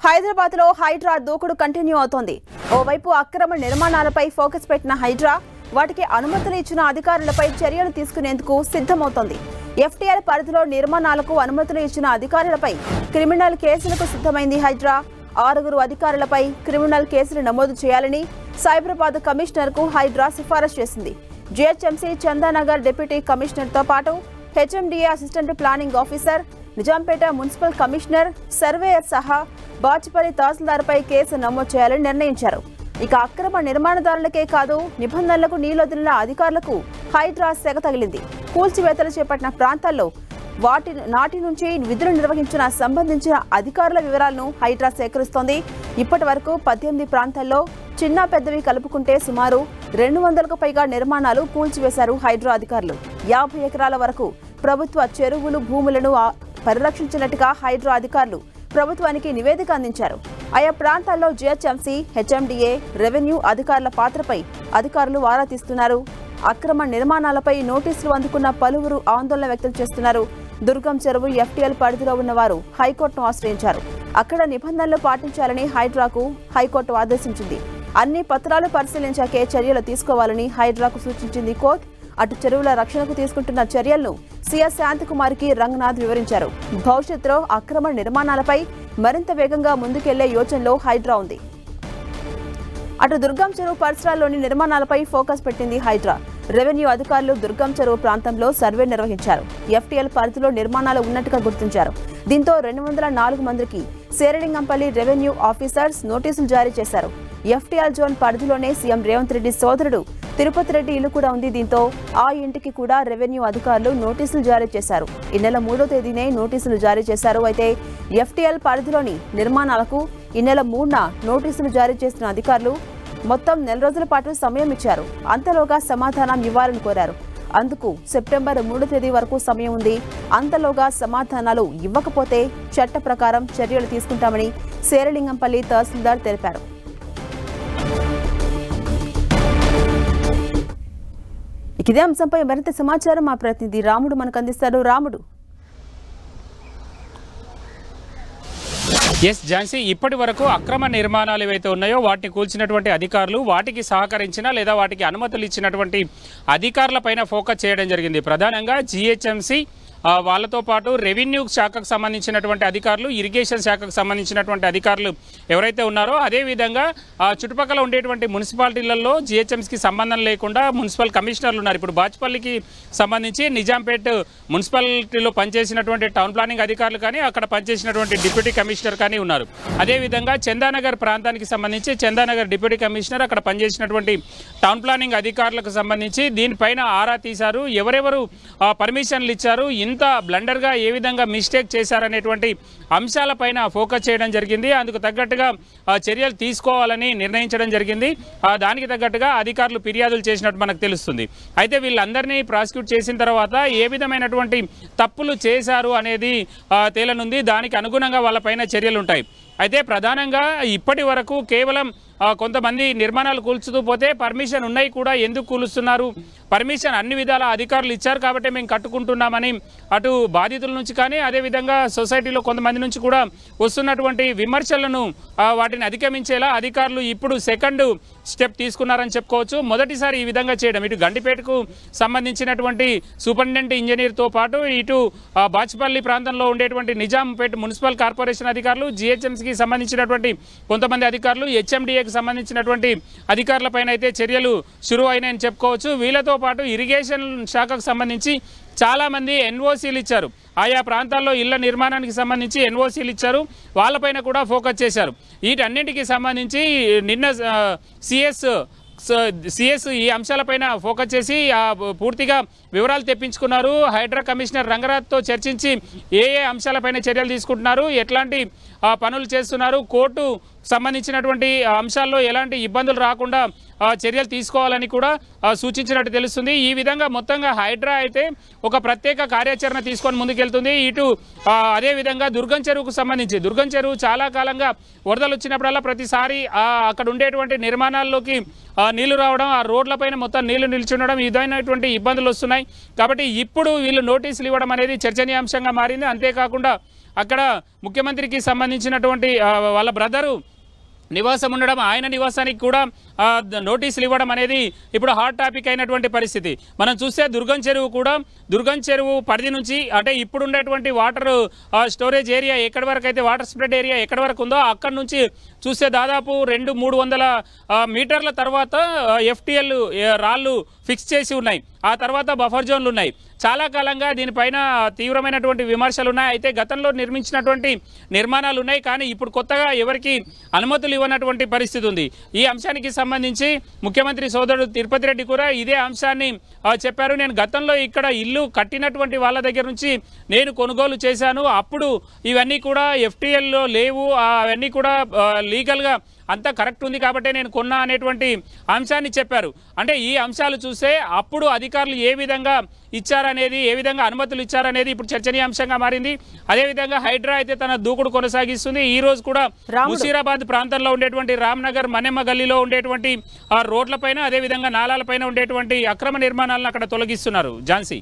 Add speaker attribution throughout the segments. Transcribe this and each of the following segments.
Speaker 1: హైదరాబాద్లో హైడ్రా దూకుడు కంటిన్యూ అవుతోంది. ఓవైపు అక్రమ నిర్మాణాలపై ఫోకస్ పెట్టిన హైడ్రా వాటికి అనుమతులు ఇచ్చిన అధికారులపై చర్యలు తీసుకునేందుకు సిద్ధమవుతోంది. ఎఫ్టీఎల్ పరిధిలో నిర్మాణాలకు అనుమతులు ఇచ్చిన అధికారులపై క్రిమినల్ కేసులకు సిద్ధమైంది హైడ్రా. 6 అధికారులపై క్రిమినల్ కేసులు నమోదు చేయాలని సైబరాబాద్ కమిషనర్కు హైడ్రా సిఫారసు చేసింది. జీహెచ్ఎంసీ చందానగర్ డిప్యూటీ కమిషనర్తో పాటు HMDA assistant planning officer, Nizampet municipal commissioner, surveyor సహా బాచుపల్లి తహసీల్దార్పై కేసు నమోదు చేయాలని నిర్ణయించారు. ఇక అక్రమ నిర్మాణదారులకే కాదు, నిబంధనలకు నీలొదిలిన అధికారులకు హైడ్రా సెగ తగిలింది. కూల్చివేతలు చేపట్టిన ప్రాంతాల్లో నాటి నుంచి విధులు నిర్వహించిన సంబంధించిన అధికారుల వివరాలను హైడ్రా సేకరిస్తోంది. ఇప్పటి వరకు 18 ప్రాంతాల్లో చిన్న పెద్దవి కలుపుకుంటే సుమారు 200కు పైగా నిర్మాణాలు కూల్చివేశారు హైడ్రా అధికారులు. 50 ఎకరాల వరకు ప్రభుత్వ చెరువులు, భూములను పరిరక్షించినట్టుగా హైడ్రా అధికారులు ప్రభుత్వానికి నివేదిక అందించారు. ఆయా ప్రాంతాల్లో జీహెచ్ఎంసీ, హెచ్ఎండిఏ, రెవెన్యూ అధికారుల పాత్రపై అధికారులు ఆరా తీస్తున్నారు. అక్రమ నిర్మాణాలపై నోటీసులు అందుకున్న పలువురు ఆందోళన వ్యక్తం చేస్తున్నారు. దుర్గం చెరువు ఎఫ్టీఎల్ పరిధిలో ఉన్నవారు హైకోర్టును ఆశ్రయించారు. అక్కడ నిబంధనలు పాటించాలని హైడ్రాకు హైకోర్టు ఆదేశించింది. అన్ని పత్రాలు పరిశీలించాకే చర్యలు తీసుకోవాలని హైడ్రాకు సూచించింది కోర్టు. అటు చెరువుల రక్షణకు తీసుకుంటున్న చర్యలను సీఎస్ శాంతికుమార్కి రంగనాథ్ వివరించారు. భవిష్యత్తులో అక్రమ నిర్మాణాలపై మరింత వేగంగా ముందుకెళ్లే యోచనలో హైడ్రా ఉంది. అటు దుర్గం చెరువు పరిసరాల్లోని నిర్మాణాలపై ఫోకస్ పెట్టింది హైడ్రా. రెవెన్యూ అధికారులు దుర్గం చెరువు ప్రాంతంలో సర్వే నిర్వహించారు. ఎఫ్టీఎల్ పరిధిలో నిర్మాణాలు ఉన్నట్టుగా గుర్తించారు. దీంతో 204 మందికి శేరిలింగంపల్లి రెవెన్యూ ఆఫీసర్స్ నోటీసులు జారీ చేశారు. ఎఫ్టీఎల్ జోన్ పరిధిలోనే సీఎం రేవంత్ రెడ్డి సోదరుడు తిరుపతి రెడ్డి ఇల్లు కూడా ఉంది. దీంతో ఆ ఇంటికి కూడా రెవెన్యూ అధికారులు నోటీసులు జారీ చేశారు. ఈ నెల 3వ తేదీనే నోటీసులు జారీ చేశారు. అయితే ఎఫ్టీఎల్ పరిధిలోని నిర్మాణాలకు ఈ నెల 3న నోటీసులు జారీ చేసిన అధికారులు మొత్తం 4 రోజుల పాటు సమయం ఇచ్చారు. అంతలోగా సమాధానం ఇవ్వాలని కోరారు. అందుకు సెప్టెంబర్ 3వ తేదీ వరకు సమయం ఉంది. అంతలోగా సమాధానాలు ఇవ్వకపోతే చట్ట ప్రకారం చర్యలు తీసుకుంటామని శేరిలింగంపల్లి తహసీల్దార్ తెలిపారు. ఇదే అంశంపై మరింత సమాచారం మా ప్రతినిధి రాముడు మనకు అందిస్తారు. రాముడు.
Speaker 2: ఝాన్సీ, ఇప్పటి వరకు అక్రమ నిర్మాణాలు ఏవైతే ఉన్నాయో వాటిని కూల్చినటువంటి అధికారులు, వాటికి సహకరించిన లేదా వాటికి అనుమతులు ఇచ్చినటువంటి అధికారులపైన ఫోకస్ చేయడం జరిగింది. ప్రధానంగా జీహెచ్ఎంసీ వాళ్ళతో పాటు రెవెన్యూ శాఖకు సంబంధించినటువంటి అధికారులు, ఇరిగేషన్ శాఖకు సంబంధించినటువంటి అధికారులు ఎవరైతే ఉన్నారో, అదేవిధంగా చుట్టుపక్కల ఉండేటువంటి మున్సిపాలిటీలలో జీహెచ్ఎంసీకి సంబంధం లేకుండా మున్సిపల్ కమిషనర్లు ఉన్నారు. ఇప్పుడు బాచుపల్లికి సంబంధించి నిజాంపేట్ మున్సిపాలిటీలో పనిచేసినటువంటి టౌన్ ప్లానింగ్ అధికారులు కానీ, అక్కడ పనిచేసినటువంటి డిప్యూటీ కమిషనర్ కానీ ఉన్నారు. అదేవిధంగా చందానగర్ ప్రాంతానికి సంబంధించి చందానగర్ డిప్యూటీ కమిషనర్, అక్కడ పనిచేసినటువంటి టౌన్ ప్లానింగ్ అధికారులకు సంబంధించి దీనిపైన ఆరా తీశారు. ఎవరెవరు పర్మిషన్లు ఇచ్చారు, ఇంత బ్లండర్గా ఏ విధంగా మిస్టేక్ చేశారనేటువంటి అంశాలపైన ఫోకస్ చేయడం జరిగింది. అందుకు తగ్గట్టుగా చర్యలు తీసుకోవాలని నిర్ణయించడం జరిగింది. దానికి తగ్గట్టుగా అధికారులు ఫిర్యాదులు చేసినట్టు మనకు తెలుస్తుంది. అయితే వీళ్ళందరినీ ప్రాసిక్యూట్ చేసిన తర్వాత ఏ విధమైనటువంటి తప్పులు చేశారు అనేది తేలనుంది. దానికి అనుగుణంగా వాళ్ళపైన చర్యలు ఉంటాయి. అయితే ప్రధానంగా ఇప్పటి వరకు కేవలం కొంతమంది నిర్మాణాలు కూల్చుతూ పోతే పర్మిషన్ ఉన్నాయి కూడా ఎందుకు కూలుస్తున్నారు, పర్మిషన్ అన్ని విధాల అధికారులు ఇచ్చారు కాబట్టి మేము కట్టుకుంటున్నామని అటు బాధితుల నుంచి కానీ, అదేవిధంగా సొసైటీలో కొంతమంది నుంచి కూడా వస్తున్నటువంటి విమర్శలను వాటిని అధిగమించేలా అధికారులు ఇప్పుడు సెకండ్ స్టెప్ తీసుకున్నారని చెప్పుకోవచ్చు. మొదటిసారి ఈ విధంగా చేయడం, ఇటు గండిపేటకు సంబంధించినటువంటి సూపరింటెండెంట్ ఇంజనీర్తో పాటు ఇటు బాచుపల్లి ప్రాంతంలో ఉండేటువంటి నిజాంపేట మున్సిపల్ కార్పొరేషన్ అధికారులు, జీహెచ్ఎంసీకి సంబంధించినటువంటి కొంతమంది అధికారులు, హెచ్ఎండిఏకి సంబంధించినటువంటి అధికారులపైన అయితే చర్యలు షురూ అయినాయని చెప్పుకోవచ్చు. వీళ్ళతో పాటు ఇరిగేషన్ శాఖకు సంబంధించి చాలామంది ఎన్ఓసీలు ఇచ్చారు. ఆయా ప్రాంతాల్లో ఇళ్ల నిర్మాణానికి సంబంధించి ఎన్ఓసీలు ఇచ్చారు. వాళ్ళపైన కూడా ఫోకస్ చేశారు. వీటన్నింటికి సంబంధించి నిన్న సిఎస్ ఈ అంశాలపైన ఫోకస్ చేసి పూర్తిగా వివరాలు తెప్పించుకున్నారు. హైడ్రా కమిషనర్ రంగరాజ్తో చర్చించి ఏ అంశాలపైన చర్యలు తీసుకుంటున్నారు, ఎట్లాంటి పనులు చేస్తున్నారు, కోర్టు సంబంధించినటువంటి అంశాల్లో ఎలాంటి ఇబ్బందులు రాకుండా చర్యలు తీసుకోవాలని కూడా సూచించినట్టు తెలుస్తుంది. ఈ విధంగా మొత్తంగా హైడ్రా అయితే ఒక ప్రత్యేక కార్యాచరణ తీసుకొని ముందుకెళ్తుంది. ఇటు అదేవిధంగా దుర్గం చెరువుకు సంబంధించి, దుర్గం చెరువు చాలా కాలంగా వరదలు వచ్చినప్పుడల్లా ప్రతిసారి అక్కడ ఉండేటువంటి నిర్మాణాల్లోకి నీళ్లు రావడం, ఆ రోడ్లపైన మొత్తం నీళ్లు నిల్చుండడం, ఇదైనటువంటి ఇబ్బందులు వస్తున్నాయి. కాబట్టి ఇప్పుడు వీళ్ళు నోటీసులు ఇవ్వడం అనేది చర్చనీయాంశంగా మారింది. అంతేకాకుండా అక్కడ ముఖ్యమంత్రికి సంబంధించినటువంటి వాళ్ళ బ్రదరు నివాసం ఉండడం, ఆయన నివాసానికి కూడా నోటీసులు ఇవ్వడం అనేది ఇప్పుడు హాట్ టాపిక్ అయినటువంటి పరిస్థితి. మనం చూస్తే దుర్గం చెరువు పరిధి నుంచి అంటే ఇప్పుడు ఉండేటువంటి వాటర్ స్టోరేజ్ ఏరియా ఎక్కడి వరకు అయితే వాటర్ స్ప్రెడ్ ఏరియా ఎక్కడి వరకు ఉందో అక్కడి నుంచి చూస్తే దాదాపు 200-300 మీటర్ల తర్వాత FTL రాళ్ళు ఫిక్స్ చేసి ఉన్నాయి. ఆ తర్వాత బఫర్ జోన్లు ఉన్నాయి. చాలా కాలంగా దీనిపైన తీవ్రమైనటువంటి విమర్శలు ఉన్నాయి. అయితే గతంలో నిర్మించినటువంటి నిర్మాణాలు ఉన్నాయి, కానీ ఇప్పుడు కొత్తగా ఎవరికి అనుమతులు ఇవ్వనటువంటి పరిస్థితి ఉంది. ఈ అంశానికి సంబంధించి ముఖ్యమంత్రి సోదరుడు తిరుపతి రెడ్డి కూడా ఇదే అంశాన్ని చెప్పారు. నేను గతంలో ఇక్కడ ఇల్లు కట్టినటువంటి వాళ్ళ దగ్గర నుంచి నేను కొనుగోలు చేశాను, అప్పుడు ఇవన్నీ కూడా FTLలో లేవు, అవన్నీ కూడా లీగల్గా అంతా కరెక్ట్ ఉంది కాబట్టి నేను కొన్నా అనేటువంటి అంశాన్ని చెప్పారు. అంటే ఈ అంశాలు చూస్తే అప్పుడు అధికారులు ఏ విధంగా ఇచ్చారనేది, ఏ విధంగా అనుమతులు ఇచ్చారనేది ఇప్పుడు చర్చనీయాంశంగా మారింది. అదేవిధంగా హైడ్రా అయితే తన దూకుడు కొనసాగిస్తుంది. ఈ రోజు కూడా ముషీరాబాద్ ప్రాంతంలో ఉండేటువంటి రామ్నగర్ మన్నెమ్మ గల్లీలో ఉండేటువంటి ఆ రోడ్లపైన, అదేవిధంగా నాలాలపైన ఉండేటువంటి అక్రమ నిర్మాణాలను అక్కడ తొలగిస్తున్నారు. ఝాన్సీ.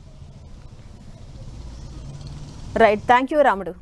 Speaker 1: రైట్, థ్యాంక్ యూ రాముడు.